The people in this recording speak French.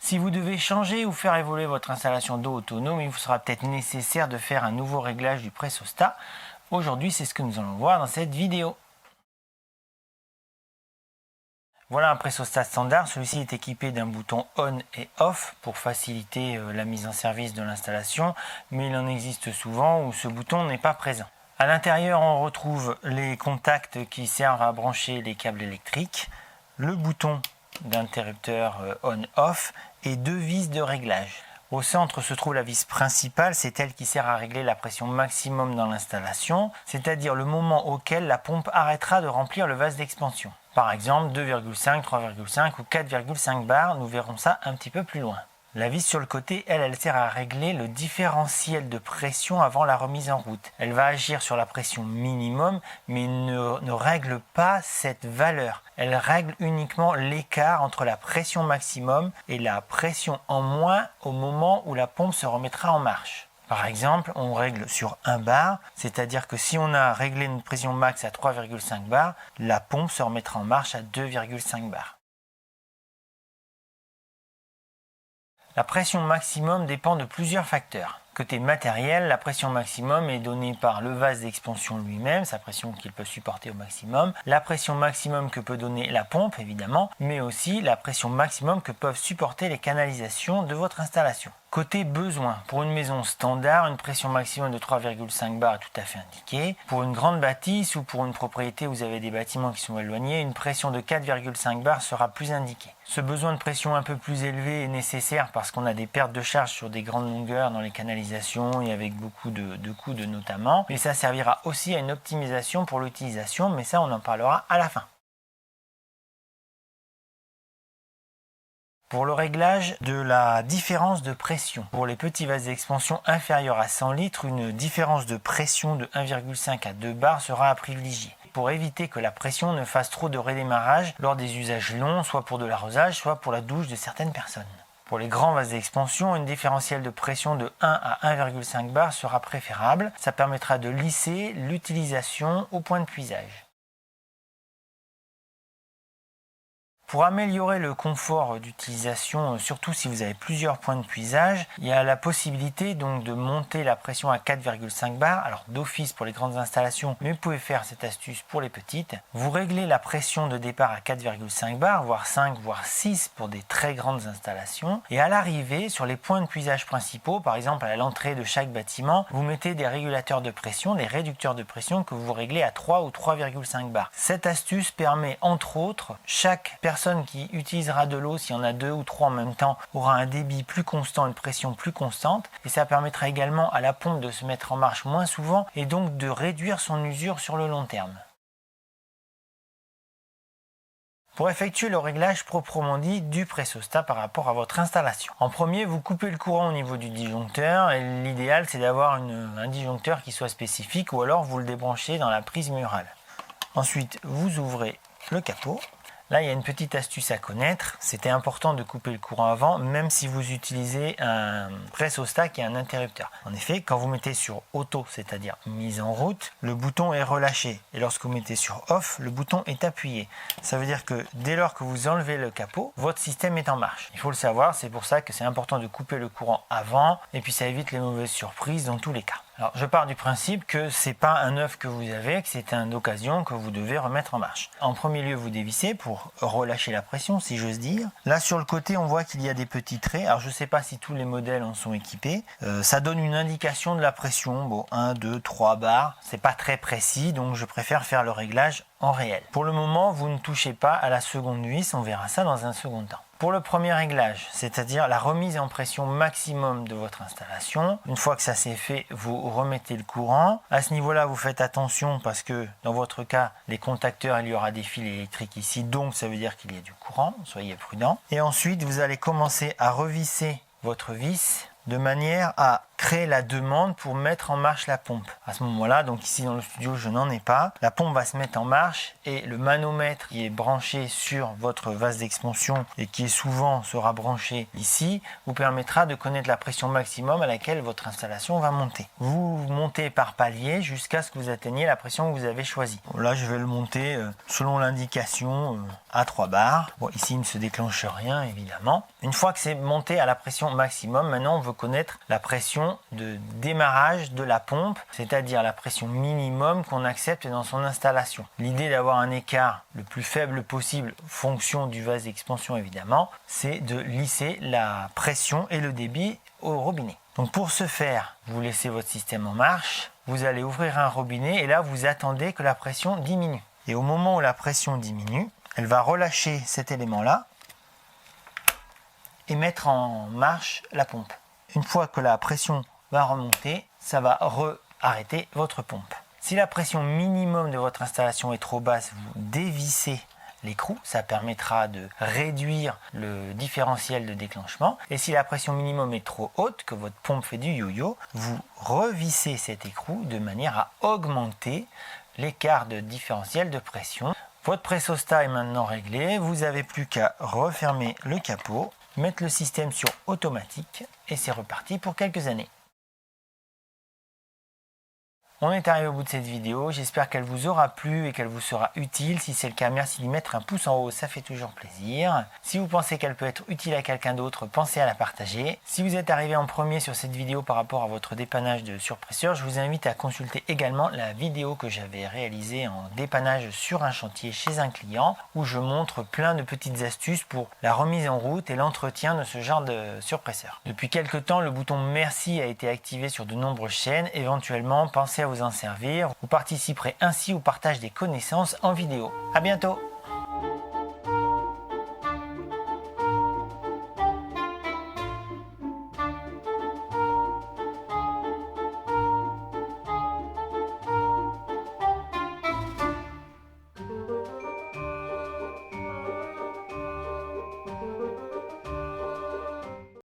Si vous devez changer ou faire évoluer votre installation d'eau autonome, il vous sera peut-être nécessaire de faire un nouveau réglage du pressostat. Aujourd'hui, c'est ce que nous allons voir dans cette vidéo. Voilà un pressostat standard. Celui-ci est équipé d'un bouton on et off pour faciliter la mise en service de l'installation, mais il en existe souvent où ce bouton n'est pas présent. À l'intérieur, on retrouve les contacts qui servent à brancher les câbles électriques, le bouton d'interrupteur on-off et 2 vis de réglage. Au centre se trouve la vis principale, c'est elle qui sert à régler la pression maximum dans l'installation, c'est-à-dire le moment auquel la pompe arrêtera de remplir le vase d'expansion. Par exemple 2,5, 3,5 ou 4,5 bars, nous verrons ça un petit peu plus loin. La vis sur le côté, elle sert à régler le différentiel de pression avant la remise en route. Elle va agir sur la pression minimum, mais ne règle pas cette valeur. Elle règle uniquement l'écart entre la pression maximum et la pression en moins au moment où la pompe se remettra en marche. Par exemple, on règle sur 1 bar, c'est-à-dire que si on a réglé une pression max à 3,5 bars, la pompe se remettra en marche à 2,5 bars. La pression maximum dépend de plusieurs facteurs. Côté matériel, la pression maximum est donnée par le vase d'expansion lui-même, sa pression qu'il peut supporter au maximum, la pression maximum que peut donner la pompe évidemment, mais aussi la pression maximum que peuvent supporter les canalisations de votre installation. Côté besoin, pour une maison standard, une pression maximum de 3,5 bars est tout à fait indiquée. Pour une grande bâtisse ou pour une propriété où vous avez des bâtiments qui sont éloignés, une pression de 4,5 bars sera plus indiquée. Ce besoin de pression un peu plus élevé est nécessaire parce qu'on a des pertes de charge sur des grandes longueurs dans les canalisations et avec beaucoup de coudes notamment. Mais ça servira aussi à une optimisation pour l'utilisation, mais ça on en parlera à la fin. Pour le réglage de la différence de pression, pour les petits vases d'expansion inférieurs à 100 litres, une différence de pression de 1,5 à 2 bars sera à privilégier, pour éviter que la pression ne fasse trop de redémarrage lors des usages longs, soit pour de l'arrosage, soit pour la douche de certaines personnes. Pour les grands vases d'expansion, une différentielle de pression de 1 à 1,5 bars sera préférable. Ça permettra de lisser l'utilisation au point de puisage. Pour améliorer le confort d'utilisation, surtout si vous avez plusieurs points de puisage, il y a la possibilité donc de monter la pression à 4,5 bars, alors d'office pour les grandes installations, mais vous pouvez faire cette astuce pour les petites. Vous réglez la pression de départ à 4,5 bars, voire 5, voire 6 pour des très grandes installations, et à l'arrivée, sur les points de puisage principaux, par exemple à l'entrée de chaque bâtiment, vous mettez des régulateurs de pression, des réducteurs de pression que vous réglez à 3 ou 3,5 bars. Cette astuce permet entre autres, chaque personne qui utilisera de l'eau, s'il y en a 2 ou 3 en même temps, aura un débit plus constant, une pression plus constante, et ça permettra également à la pompe de se mettre en marche moins souvent et donc de réduire son usure sur le long terme. Pour effectuer le réglage proprement dit du pressostat par rapport à votre installation. En premier, vous coupez le courant au niveau du disjoncteur et l'idéal c'est d'avoir un disjoncteur qui soit spécifique ou alors vous le débranchez dans la prise murale. Ensuite, vous ouvrez le capot. Là, il y a une petite astuce à connaître. C'était important de couper le courant avant, même si vous utilisez un pressostat qui est un interrupteur. En effet, quand vous mettez sur auto, c'est-à-dire mise en route, le bouton est relâché. Et lorsque vous mettez sur off, le bouton est appuyé. Ça veut dire que dès lors que vous enlevez le capot, votre système est en marche. Il faut le savoir, c'est pour ça que c'est important de couper le courant avant, et puis ça évite les mauvaises surprises dans tous les cas. Alors, je pars du principe que c'est pas un neuf que vous avez, que c'est une occasion que vous devez remettre en marche. En premier lieu, vous dévissez pour relâcher la pression, si j'ose dire. Là, sur le côté, on voit qu'il y a des petits traits. Alors, je sais pas si tous les modèles en sont équipés. Ça donne une indication de la pression. Bon, 1, 2, 3 bars. C'est pas très précis, donc je préfère faire le réglage en réel. Pour le moment, vous ne touchez pas à la seconde vis. On verra ça dans un second temps. Pour le premier réglage, c'est-à-dire la remise en pression maximum de votre installation, une fois que ça c'est fait, vous remettez le courant. À ce niveau-là, vous faites attention parce que dans votre cas, les contacteurs, il y aura des fils électriques ici, donc ça veut dire qu'il y a du courant, soyez prudent. Et ensuite, vous allez commencer à revisser votre vis de manière à créer la demande pour mettre en marche la pompe. À ce moment-là, donc ici dans le studio, je n'en ai pas. La pompe va se mettre en marche et le manomètre qui est branché sur votre vase d'expansion et qui souvent sera branché ici, vous permettra de connaître la pression maximum à laquelle votre installation va monter. Vous montez par palier jusqu'à ce que vous atteigniez la pression que vous avez choisie. Bon, là, je vais le monter selon l'indication à 3 bars. Bon, ici, il ne se déclenche rien, évidemment. Une fois que c'est monté à la pression maximum, maintenant, on veut connaître la pression de démarrage de la pompe, c'est-à-dire la pression minimum qu'on accepte dans son installation. L'idée d'avoir un écart le plus faible possible, fonction du vase d'expansion évidemment, c'est de lisser la pression et le débit au robinet. Donc pour ce faire, vous laissez votre système en marche, vous allez ouvrir un robinet et là vous attendez que la pression diminue. Et au moment où la pression diminue, elle va relâcher cet élément-là et mettre en marche la pompe. Une fois que la pression va remonter, ça va arrêter votre pompe. Si la pression minimum de votre installation est trop basse, vous dévissez l'écrou, ça permettra de réduire le différentiel de déclenchement. Et si la pression minimum est trop haute, que votre pompe fait du yo-yo, vous revissez cet écrou de manière à augmenter l'écart de différentiel de pression. Votre pressostat est maintenant réglé, vous n'avez plus qu'à refermer le capot, mettre le système sur automatique et c'est reparti pour quelques années. On est arrivé au bout de cette vidéo, j'espère qu'elle vous aura plu et qu'elle vous sera utile. Si c'est le cas, merci d'y mettre un pouce en haut, ça fait toujours plaisir. Si vous pensez qu'elle peut être utile à quelqu'un d'autre, pensez à la partager. Si vous êtes arrivé en premier sur cette vidéo par rapport à votre dépannage de surpresseur, je vous invite à consulter également la vidéo que j'avais réalisée en dépannage sur un chantier chez un client, où je montre plein de petites astuces pour la remise en route et l'entretien de ce genre de surpresseur. Depuis quelques temps, le bouton merci a été activé sur de nombreuses chaînes. Éventuellement, pensez à vous en servir. Vous participerez ainsi au partage des connaissances en vidéo. À bientôt!